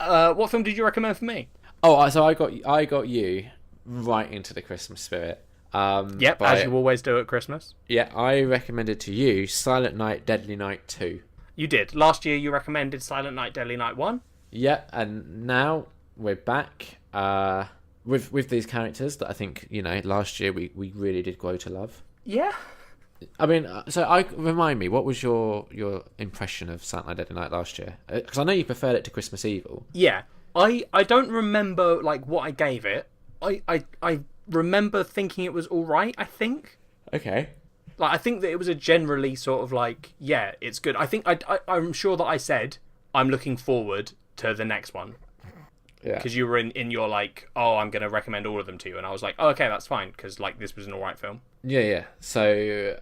What film did you recommend for me? Oh, so I got you right into the Christmas spirit. Yep, as you always do at Christmas. Yeah, I recommended to you Silent Night, Deadly Night 2. You did. Last year you recommended Silent Night, Deadly Night 1. Yeah, and now we're back with these characters that I think, last year we really did grow to love. Yeah. I mean, remind me, what was your impression of Silent Night, Deadly Night last year? Because I know you preferred it to Christmas Evil. Yeah. I don't remember what I gave it. I remember thinking it was all right, I think. Okay. I think that it was a generally sort of yeah, it's good. I think I'm sure that I said I'm looking forward to the next one. Yeah. Because you were in your I'm going to recommend all of them to you, and I was like, oh, okay, that's fine, because this was an all right film. Yeah. So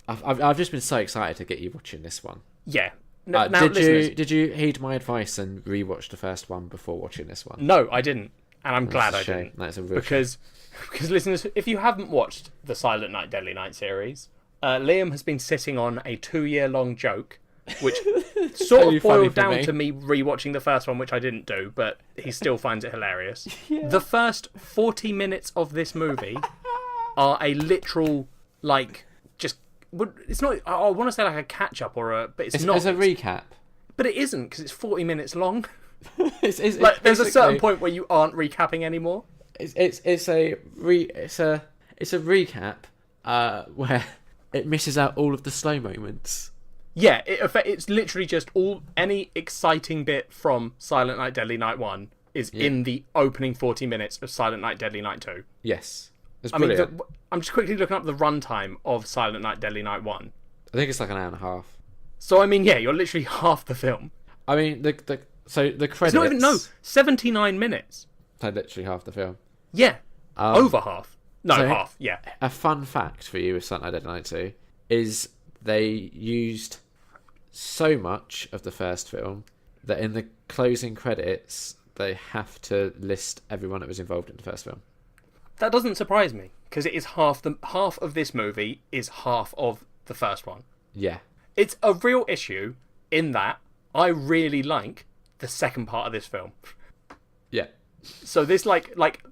I've just been so excited to get you watching this one. Yeah. Did you heed my advice and rewatch the first one before watching this one? No, I didn't, and I'm glad I didn't. That's a real because listeners, if you haven't watched the Silent Night, Deadly Night series, Liam has been sitting on a 2-year-long joke, which sort of boiled down to me rewatching the first one, which I didn't do, but he still finds it hilarious. Yeah. The first 40 minutes of this movie are a literal it's not. I want to say a catch up but it's not. It's a recap, but it isn't because it's 40 minutes long. it's there's a certain point where you aren't recapping anymore. It's a recap where it misses out all of the slow moments. Yeah, it's literally just any exciting bit from Silent Night, Deadly Night 1 is in the opening 40 minutes of Silent Night, Deadly Night 2. Yes. It's brilliant. I'm just quickly looking up the runtime of Silent Night, Deadly Night 1. I think it's an hour and a half. So, you're literally half the film. I mean, the credits... It's not even, 79 minutes. So literally half the film. Yeah, over half. No, so half, yeah. A fun fact for you with Silent Night, Deadly Night 2 is they used so much of the first film that in the closing credits they have to list everyone that was involved in the first film. That doesn't surprise me, because it is half of this movie is half of the first one. Yeah. It's a real issue in that I really like the second part of this film. Yeah. So this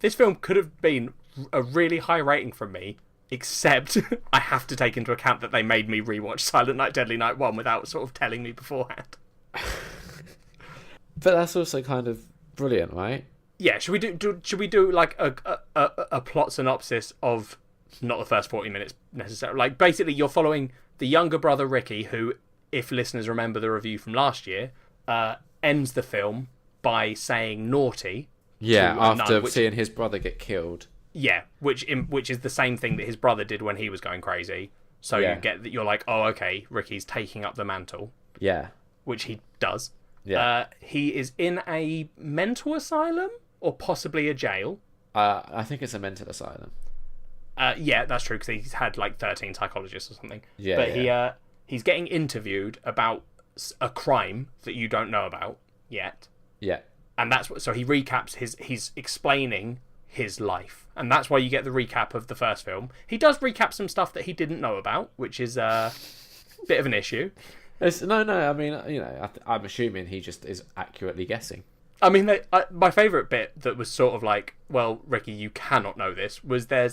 this film could have been a really high rating from me, except I have to take into account that they made me rewatch Silent Night, Deadly Night 1 without sort of telling me beforehand. But that's also kind of brilliant, right? Yeah, should we do a plot synopsis of not the first 40 minutes necessarily? Basically you're following the younger brother Ricky, who, if listeners remember the review from last year, ends the film by saying naughty. Yeah, after seeing his brother get killed. Yeah, which is the same thing that his brother did when he was going crazy. So you get that you're like, oh, okay, Ricky's taking up the mantle. Yeah. Which he does. Yeah. He is in a mental asylum or possibly a jail. I think it's a mental asylum. Yeah, that's true, because he's had 13 psychologists or something. Yeah. But he's getting interviewed about a crime that you don't know about yet. Yeah. And so he recaps he's explaining his life, and that's why you get the recap of the first film. He does recap some stuff that he didn't know about, which is a bit of an issue. No. I mean, I'm assuming he just is accurately guessing. I mean, my favourite bit that was sort of well, Ricky, you cannot know this, was they're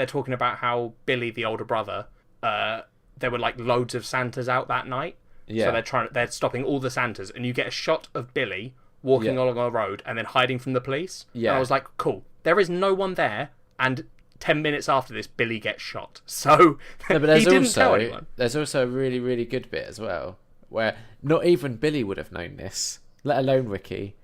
talking about how Billy, the older brother, there were loads of Santas out that night. Yeah. So they're stopping all the Santas, and you get a shot of Billy walking along a road and then hiding from the police. Yeah. And I was like, cool. There is no one there, and 10 minutes after this, Billy gets shot. So no, but he didn't tell anyone. There's also a really, really good bit as well, where not even Billy would have known this, let alone Ricky,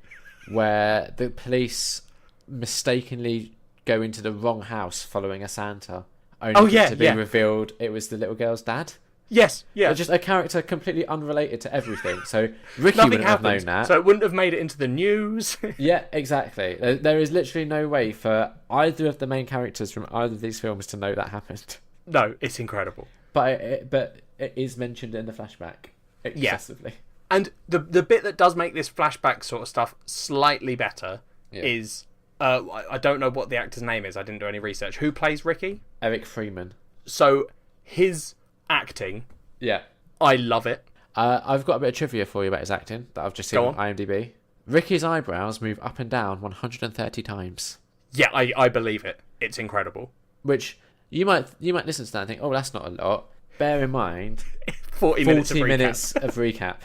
where the police mistakenly go into the wrong house following a Santa, only to be revealed it was the little girl's dad. Yes, yeah. So just a character completely unrelated to everything. So Ricky wouldn't have known that. So it wouldn't have made it into the news. Yeah, exactly. There is literally no way for either of the main characters from either of these films to know that happened. No, it's incredible. But it is mentioned in the flashback excessively. Yeah. And the bit that does make this flashback sort of stuff slightly better is... I don't know what the actor's name is. I didn't do any research. Who plays Ricky? Eric Freeman. So his acting... Yeah. I love it. I've got a bit of trivia for you about his acting that I've just seen on IMDb. Ricky's eyebrows move up and down 130 times. Yeah, I believe it. It's incredible. Which you might listen to that and think, oh, that's not a lot. Bear in mind, 40 minutes of recap.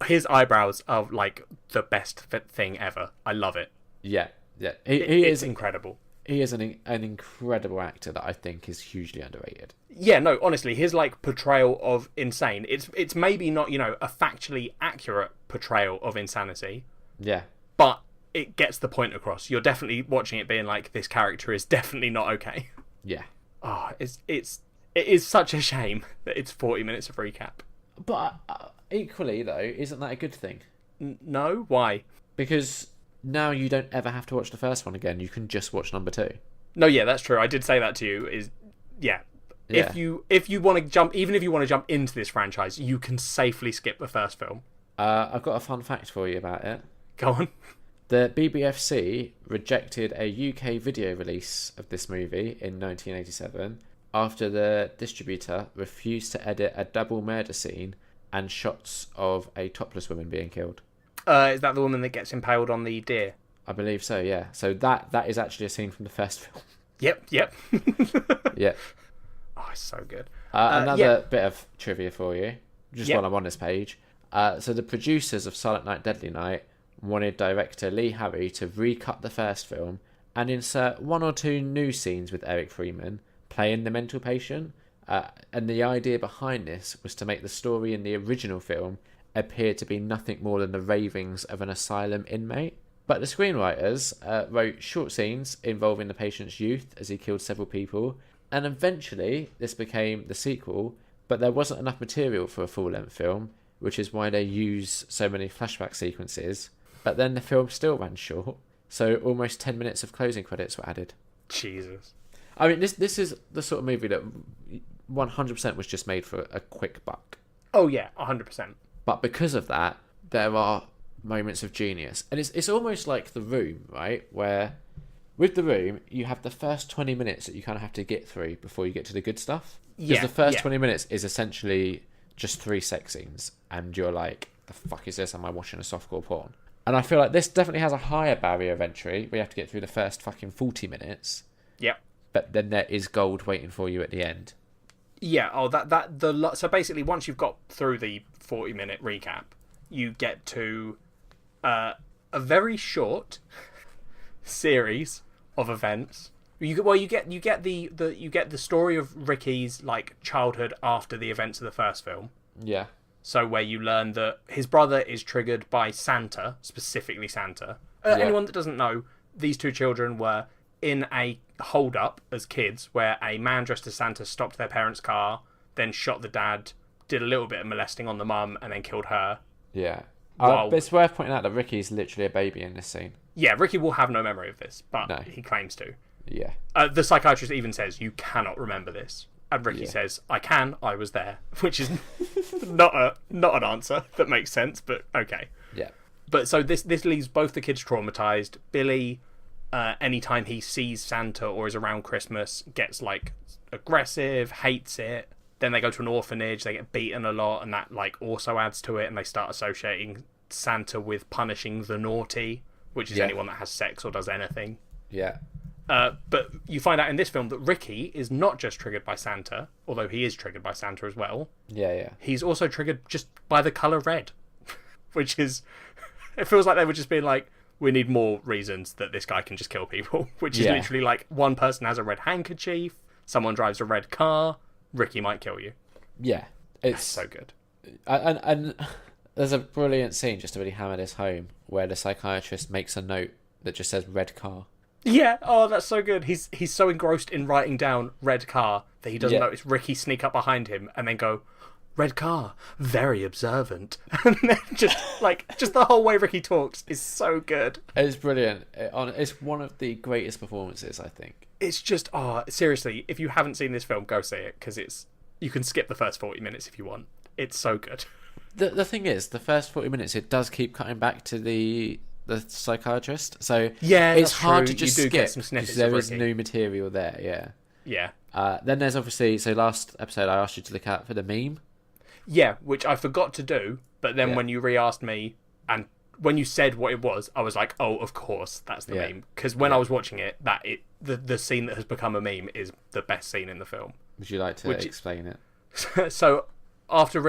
His eyebrows are like the best thing ever. I love it. Yeah. He is incredible. He is an incredible actor that I think is hugely underrated. Yeah, no, honestly, his like portrayal of insane. It's maybe not, a factually accurate portrayal of insanity. Yeah. But it gets the point across. You're definitely watching it being like, this character is definitely not okay. Yeah. Oh, it is such a shame that it's 40 minutes of recap. But equally though, isn't that a good thing? No, why? Because now you don't ever have to watch the first one again. You can just watch number 2. No, yeah, that's true. I did say that to you. Yeah. If you want to jump, even if you want to jump into this franchise, you can safely skip the first film. I've got a fun fact for you about it. Go on. The BBFC rejected a UK video release of this movie in 1987 after the distributor refused to edit a double murder scene and shots of a topless woman being killed. Is that the woman that gets impaled on the deer? I believe so, yeah. So that is actually a scene from the first film. Yep. Yeah. Oh, it's so good. Another bit of trivia for you, just Yep. while I'm on this page. So the producers of Silent Night, Deadly Night wanted director Lee Harry to recut the first film and insert 1 or 2 new scenes with Eric Freeman playing the mental patient. And the idea behind this was to make the story in the original film appear to be nothing more than the ravings of an asylum inmate. But the screenwriters wrote short scenes involving the patient's youth as he killed several people, and eventually this became the sequel, but there wasn't enough material for a full-length film, which is why they use so many flashback sequences. But then the film still ran short, so almost 10 minutes of closing credits were added. Jesus. I mean, this is the sort of movie that 100% was just made for a quick buck. Oh yeah, 100%. But because of that, there are moments of genius. And it's almost like The Room, right? Where with The Room, you have the first 20 minutes that you kind of have to get through before you get to the good stuff. Because the first 20 minutes is essentially just 3 sex scenes. And you're like, the fuck is this? Am I watching a softcore porn? And I feel like this definitely has a higher barrier of entry. We have to get through the first fucking 40 minutes. Yep. But then there is gold waiting for you at the end. Yeah, so basically once you've got through the 40-minute recap, you get to a very short series of events. You get the story of Ricky's like childhood after the events of the first film. Yeah. So where you learn that his brother is triggered by Santa, specifically Santa. Anyone that doesn't know, these 2 children were in a hold-up as kids where a man dressed as Santa stopped their parents' car, then shot the dad, did a little bit of molesting on the mum, and then killed her. Yeah. But it's worth pointing out that Ricky's literally a baby in this scene. Yeah, Ricky will have no memory of this, but No. he claims to. Yeah. The psychiatrist even says, you cannot remember this. And Ricky says, I can, I was there. Which is not an answer that makes sense, but okay. Yeah. But so this leaves both the kids traumatized. Billy, anytime he sees Santa or is around Christmas, gets like aggressive, hates it. Then they go to an orphanage, they get beaten a lot, and that like also adds to it, and they start associating Santa with punishing the naughty, which is anyone that has sex or does anything. Yeah. But you find out in this film that Ricky is not just triggered by Santa, although he is triggered by Santa as well. Yeah. He's also triggered just by the colour red, which is... It feels like they were just being like, we need more reasons that this guy can just kill people, which is literally like one person has a red handkerchief, someone drives a red car, Ricky might kill you. Yeah. It's so good. And there's a brilliant scene, just to really hammer this home, where the psychiatrist makes a note that just says red car. Yeah, oh, that's so good. He's so engrossed in writing down red car that he doesn't notice Ricky sneak up behind him and then go, red car, very observant. And then just the whole way Ricky talks is so good. It's brilliant. It's one of the greatest performances, I think. It's just, seriously, if you haven't seen this film, go see it, because you can skip the first 40 minutes if you want. It's so good. The thing is, the first 40 minutes, it does keep cutting back to the psychiatrist, so it's hard to just skip because there is new material there. Yeah. Then there's obviously, so last episode I asked you to look out for the meme. Yeah, which I forgot to do, but then when you re-asked me and when you said what it was, I was like, oh, of course, that's the meme. Because when I was watching it, the scene that has become a meme is the best scene in the film. Would you like to explain it? So after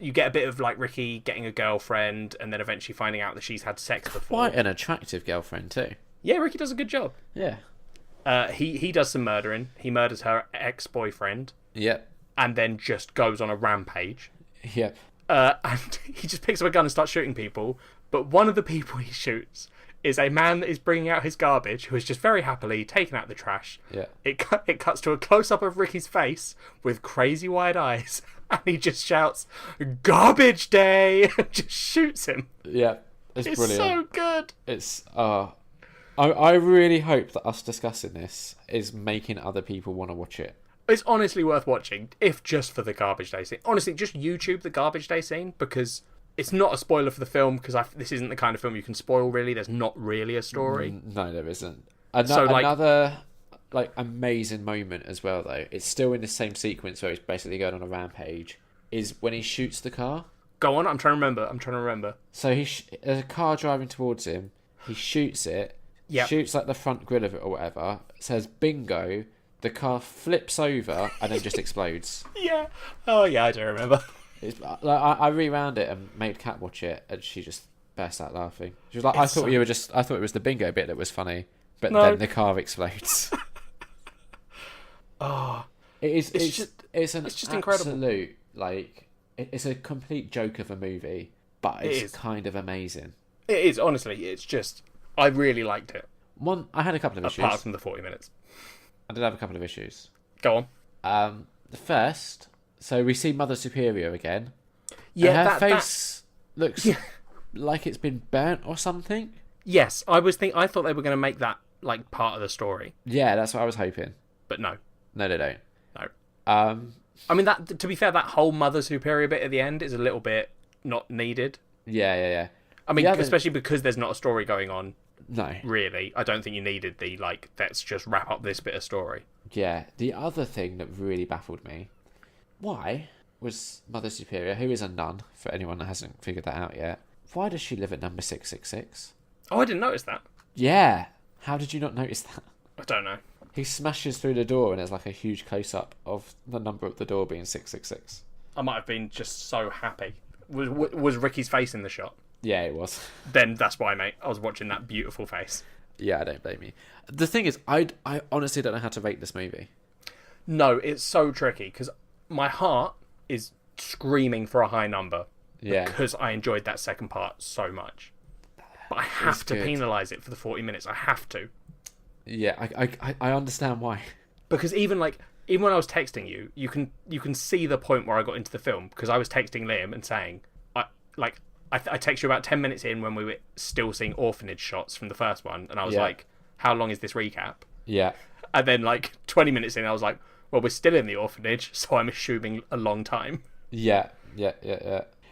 you get a bit of like Ricky getting a girlfriend, and then eventually finding out that she's had sex before. Quite an attractive girlfriend too. Yeah, Ricky does a good job. Yeah. He does some murdering. He murders her ex-boyfriend. Yep. And then just goes on a rampage. Yep. And he just picks up a gun and starts shooting people. But one of the people he shoots is a man that is bringing out his garbage, who is just very happily taking out the trash. Yeah. It cuts to a close-up of Ricky's face with crazy wide eyes. And he just shouts, "Garbage day!" and just shoots him. Yeah. It's brilliant. So good. It's... I really hope that us discussing this is making other people want to watch it. It's honestly worth watching, if just for the garbage day scene. Honestly, just YouTube the garbage day scene, because it's not a spoiler for the film, because this isn't the kind of film you can spoil, really. There's not really a story. No, there isn't. Another amazing moment as well, though, it's still in the same sequence where he's basically going on a rampage, is when he shoots the car. Go on, I'm trying to remember. So there's a car driving towards him, he shoots it, shoots like the front grille of it or whatever, says bingo, the car flips over and then just explodes. Yeah. Oh yeah, I do remember. I rewound it and made Kat watch it, and she just burst out laughing. She was like, I thought it was the bingo bit that was funny, but then the car explodes. It's just incredible. Absolute, like, it's a complete joke of a movie, but it's kind of amazing. It is, honestly. It's just, I really liked it. I had a couple of issues. Apart from the 40 minutes. I did have a couple of issues. Go on. The first, so we see Mother Superior again. Yeah, and her face looks like it's been burnt or something. Yes, I thought they were going to make that like part of the story. Yeah, that's what I was hoping. But no. No, they don't. No. I mean, that, to be fair, that whole Mother Superior bit at the end is a little bit not needed. Yeah. I mean, especially because there's not a story going on. No. Really. I don't think you needed the, like, let's just wrap up this bit of story. Yeah. The other thing that really baffled me, why was Mother Superior, who is a nun, for anyone that hasn't figured that out yet, why does she live at number 666? Oh, I didn't notice that. Yeah. How did you not notice that? I don't know. He smashes through the door and there's like a huge close-up of the number of the door being 666. I might have been just so happy. Was Ricky's face in the shot? Yeah, it was. Then that's why, mate. I was watching that beautiful face. Yeah, I don't blame you. The thing is, I honestly don't know how to rate this movie. No, it's so tricky because my heart is screaming for a high number. Yeah. Because I enjoyed that second part so much. But I have to penalise it for the 40 minutes. I have to. Yeah, I understand why. Because even when I was texting you, you can see the point where I got into the film, because I was texting Liam and saying, I texted you about 10 minutes in when we were still seeing orphanage shots from the first one, and I was like, how long is this recap? Yeah. And then 20 minutes in, I was like, well, we're still in the orphanage, so I'm assuming a long time. Yeah.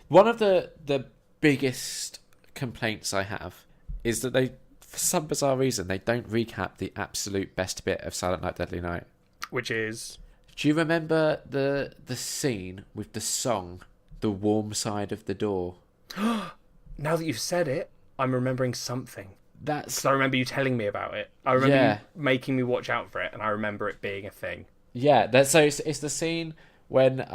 One of the biggest complaints I have is that they, for some bizarre reason, they don't recap the absolute best bit of Silent Night, Deadly Night. Which is? Do you remember the scene with the song, The Warm Side of the Door? Now that you've said it, I'm remembering something. Because I remember you telling me about it. I remember you making me watch out for it, and I remember it being a thing. Yeah, so it's the scene when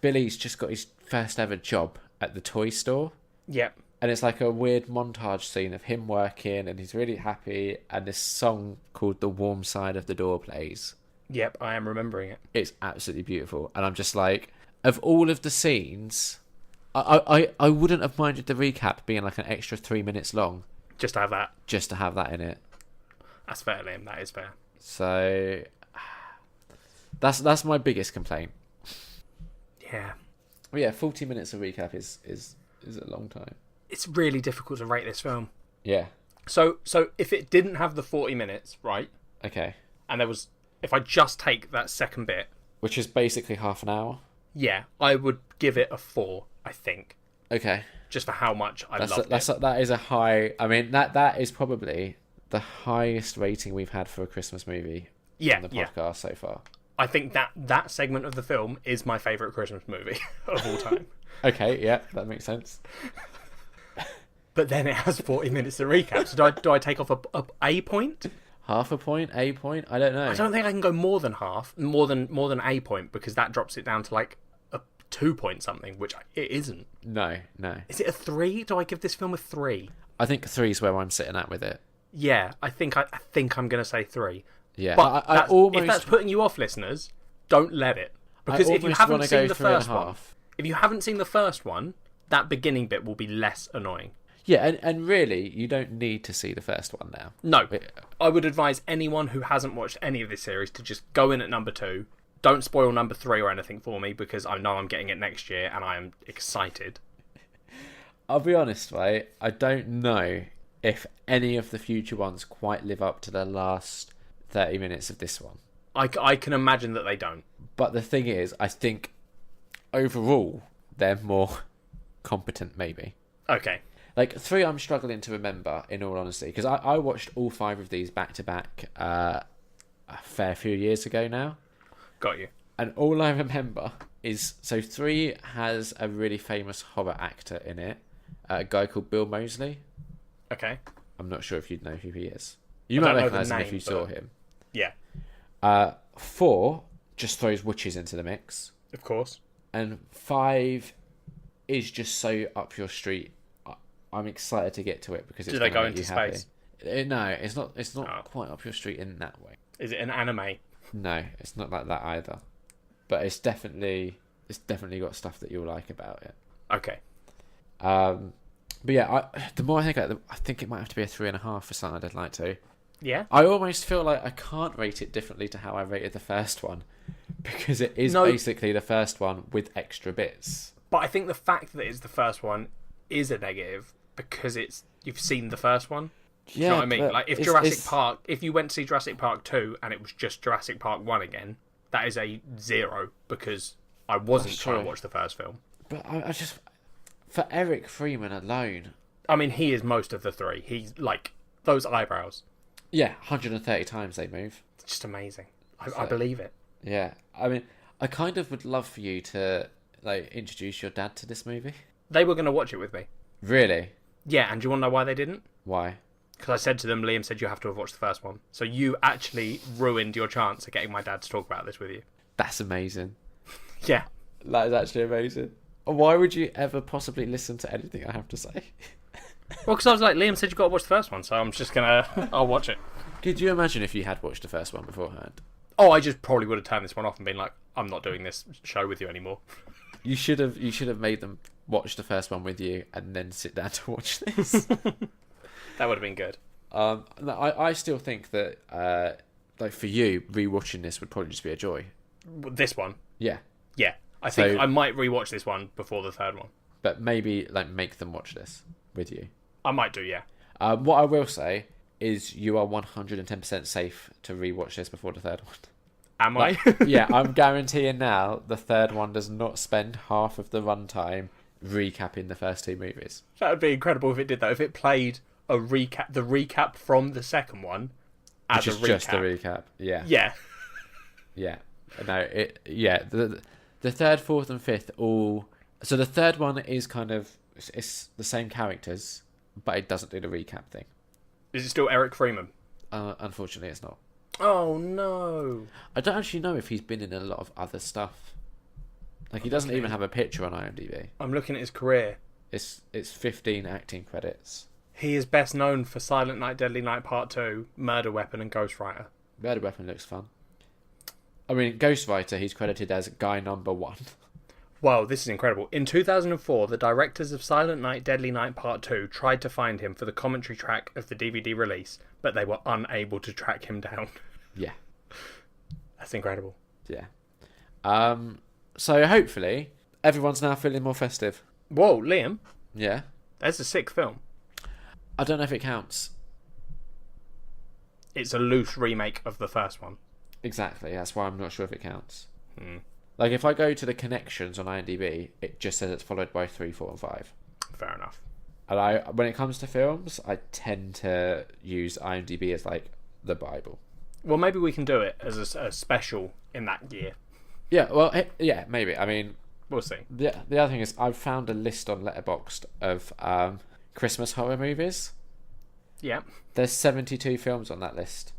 Billy's just got his first ever job at the toy store. Yep. And it's like a weird montage scene of him working, and he's really happy, and this song called The Warm Side of the Door plays. Yep, I am remembering it. It's absolutely beautiful. And I'm just like, of all of the scenes, I wouldn't have minded the recap being like an extra 3 minutes long. Just to have that. Just to have that in it. That's fair, Liam. That is fair. So, that's my biggest complaint. Yeah. Well, yeah, 40 minutes of recap is a long time. It's really difficult to rate this film. Yeah. So if it didn't have the 40 minutes, right? Okay. And if I just take that second bit, which is basically half an hour. Yeah, I would give it a 4, I think. Okay. Just for how much I loved it. That is a high. I mean, that is probably the highest rating we've had for a Christmas movie on the podcast so far. I think that segment of the film is my favourite Christmas movie of all time. Okay, yeah, that makes sense. but then it has 40 minutes to recap. So do I take off a point? Half a point, a point? I don't know. I don't think I can go more than half, more than a point, because that drops it down to like a 2 point something, which it isn't. No. Is it a 3? Do I give this film a 3? I think 3 is where I'm sitting at with it. Yeah, I think I'm going to say 3. Yeah, but if that's putting you off, listeners, don't let it. Because if you haven't seen the first one, if you haven't seen the first one, that beginning bit will be less annoying. Yeah, and really, you don't need to see the first one now. No, I would advise anyone who hasn't watched any of this series to just go in at number 2. Don't spoil number 3 or anything for me, because I know I'm getting it next year and I am excited. I'll be honest, right? I don't know if any of the future ones quite live up to the last 30 minutes of this one. I can imagine that they don't. But the thing is, I think overall they're more competent, maybe. Okay. Like 3, I'm struggling to remember, in all honesty, because I watched all 5 of these back to back a fair few years ago now. Got you. And all I remember is, so 3 has a really famous horror actor in it, a guy called Bill Moseley. Okay. I'm not sure if you'd know who he is. You might recognise him if you saw him. Yeah. 4 just throws witches into the mix. Of course. And 5 is just so up your street. I'm excited to get to it because it's going to make you happy. Do they go into space? No, it's not. It's not quite up your street in that way. Is it an anime? No, it's not like that either. But it's definitely got stuff that you'll like about it. Okay. But yeah, the more I think about it, I think it might have to be a 3.5 for something I'd like to. Yeah. I almost feel like I can't rate it differently to how I rated the first one, because it is basically the first one with extra bits. But I think the fact that it's the first one is a negative because you've seen the first one. Yeah, you know what I mean? Like if you went to see Jurassic Park 2 and it was just Jurassic Park 1 again, that is a 0 because I wasn't trying to watch the first film. But I just, for Eric Freeman alone, I mean, he is most of the 3. He's like those eyebrows. Yeah, 130 times they move. It's just amazing. I believe it. Yeah, I mean, I kind of would love for you to introduce your dad to this movie. They were going to watch it with me. Really? Yeah, and do you want to know why they didn't? Why? Because I said to them, Liam said you have to have watched the first one. So you actually ruined your chance of getting my dad to talk about this with you. That's amazing. Yeah. That is actually amazing. Why would you ever possibly listen to anything I have to say? Well, because I was like, Liam said you've got to watch the first one, so I'm just going to... I'll watch it. Could you imagine if you had watched the first one beforehand? Oh, I just probably would have turned this one off and been like, I'm not doing this show with you anymore. You should have made them watch the first one with you and then sit down to watch this. That would have been good. I still think that for you, rewatching this would probably just be a joy. This one? Yeah. Yeah. I think I might rewatch this one before the third one. But maybe make them watch this with you. I might do, yeah. What I will say is you are 110% safe to rewatch this before the third one. Am I? Yeah, I'm guaranteeing now the third one does not spend half of the runtime recapping the first 2 movies. That would be incredible if it did that. If it played the recap from the second one as a recap. Just the recap. Yeah. Yeah. Yeah. No. The third, fourth, and fifth all. So the third one is kind of it's the same characters, but it doesn't do the recap thing. Is it still Eric Freeman? Unfortunately, it's not. Oh no! I don't actually know if he's been in a lot of other stuff. He doesn't even have a picture on IMDb. I'm looking at his career. It's 15 acting credits. He is best known for Silent Night, Deadly Night Part 2, Murder Weapon, and Ghostwriter. Murder Weapon looks fun. I mean, Ghostwriter, he's credited as guy number 1. Wow, this is incredible. In 2004, the directors of Silent Night, Deadly Night Part 2 tried to find him for the commentary track of the DVD release, but they were unable to track him down. Yeah. That's incredible. Yeah. So hopefully, everyone's now feeling more festive. Whoa, Liam. Yeah? That's a sick film. I don't know if it counts. It's a loose remake of the first one. Exactly, that's why I'm not sure if it counts. Hmm. If I go to the connections on IMDb, it just says it's followed by 3, 4, and 5. Fair enough. And when it comes to films, I tend to use IMDb as the Bible. Well, maybe we can do it as a special in that year. Yeah, well, yeah, maybe. I mean, we'll see. The other thing is, I've found a list on Letterboxd of Christmas horror movies. Yeah. There's 72 films on that list.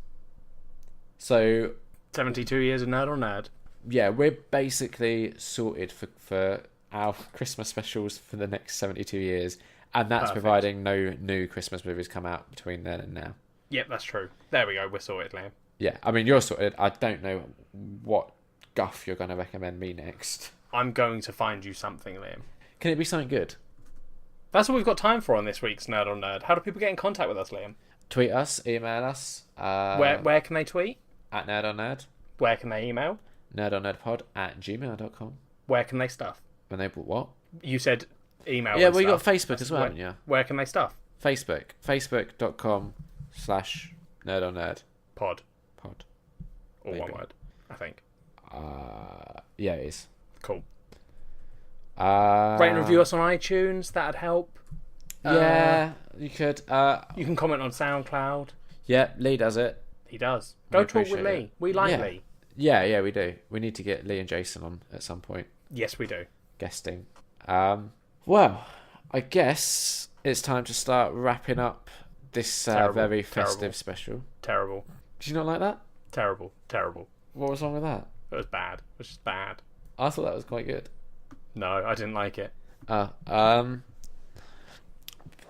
So 72 years of Nerd on Nerd. Yeah, we're basically sorted for our Christmas specials for the next 72 years. And that's Perfect. providing no new Christmas movies come out between then and now. Yep, that's true. There we go. We're sorted, Liam. Yeah, I mean, you're sorted. I don't know what guff you're going to recommend me next. I'm going to find you something, Liam. Can it be something good? That's all we've got time for on this week's Nerd on Nerd. How do people get in contact with us, Liam? Tweet us, email us. Where can they tweet? At Nerd on Nerd. Where can they email? nerdonnerdpod@gmail.com. Where can they stuff? When they put what? You said email. Yeah, and well, you got stuff. Facebook as well, haven't you? Where can they stuff? Facebook. Facebook.com/nerdonnerd. Pod. Pod. All Maybe. one word, I think. Yeah, it is. Cool. Rate Rate and review us on iTunes. That'd help. Yeah, you could. You can comment on SoundCloud. Yeah, Lee does it. He does. Go talk with appreciate Lee. it. We like Yeah. Lee. Yeah, we do. We need to get Lee and Jason on at some point, Yes, we do. guesting. Well, I guess it's time to start wrapping up this very festive special. Terrible. Did you not like that? Terrible. Terrible. What was wrong with that? It was bad. It was just bad. I thought that was quite good. No, I didn't like it.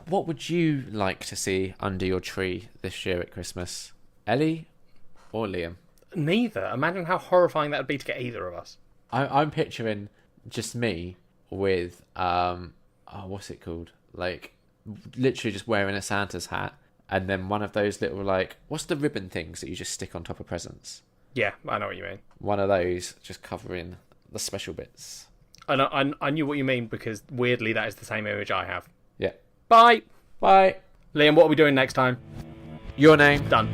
What would you like to see under your tree this year at Christmas? Ellie or Liam? Neither. Imagine how horrifying that would be to get either of us. I'm picturing just me with what's it called? Like literally just wearing a Santa's hat, and then one of those little what's the ribbon things that you just stick on top of presents? Yeah, I know what you mean. One of those just covering the special bits. I knew what you mean because weirdly that is the same image I have. Yeah. Bye. Bye. Liam, what are we doing next time? Your name. Done.